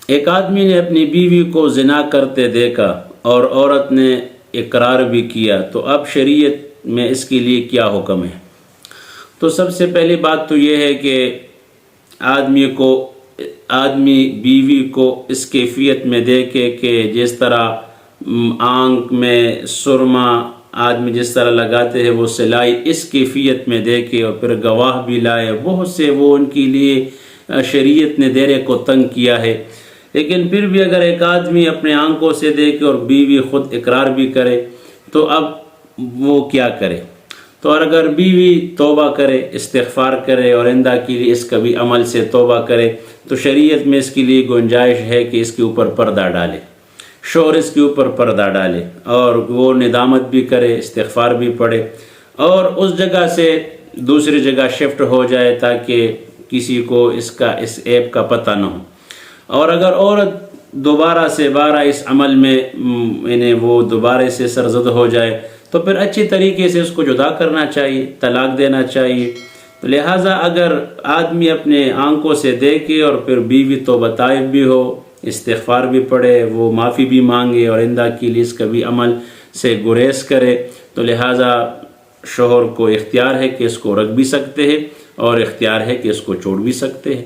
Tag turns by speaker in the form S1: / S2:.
S1: ایک آدمی نے اپنی بیوی کو زنا کرتے دیکھا اور عورت نے اقرار بھی کیا، تو اب شریعت میں اس کے لیے کیا حکم ہے؟ تو سب سے پہلی بات تو یہ ہے کہ آدمی بیوی کو اس کیفیت میں دیکھے کہ جس طرح آنکھ میں سرما آدمی جس طرح لگاتے ہیں وہ سلائی اس کیفیت میں دیکھے، اور پھر گواہ بھی لائے۔ بہت سے وہ ان کے لیے شریعت نے دیرے کو تنگ کیا ہے، لیکن پھر بھی اگر ایک آدمی اپنے آنکھوں سے دیکھے اور بیوی خود اقرار بھی کرے تو اب وہ کیا کرے؟ تو اگر بیوی توبہ کرے، استغفار کرے اور آئندہ کے لیے اس کبھی عمل سے توبہ کرے تو شریعت میں اس کے لیے گنجائش ہے کہ اس کے اوپر پردہ ڈالے، شوہر اس کے اوپر پردہ ڈالے اور وہ ندامت بھی کرے، استغفار بھی پڑھے اور اس جگہ سے دوسری جگہ شفٹ ہو جائے تاکہ کسی کو اس ایپ کا پتہ نہ ہو۔ اور اگر عورت دوبارہ سے اس عمل میں وہ دوبارہ سے سرزد ہو جائے تو پھر اچھی طریقے سے اس کو جدا کرنا چاہیے، طلاق دینا چاہیے۔ تو لہٰذا اگر آدمی اپنے آنکھوں سے دیکھے اور پھر بیوی توبہ طائب بھی ہو، استغفار بھی پڑھے، وہ معافی بھی مانگے اور آئندہ کے لیے اس کبھی عمل سے گریز کرے، تو لہٰذا شوہر کو اختیار ہے کہ اس کو رکھ بھی سکتے ہیں اور اختیار ہے کہ اس کو چھوڑ بھی سکتے ہیں۔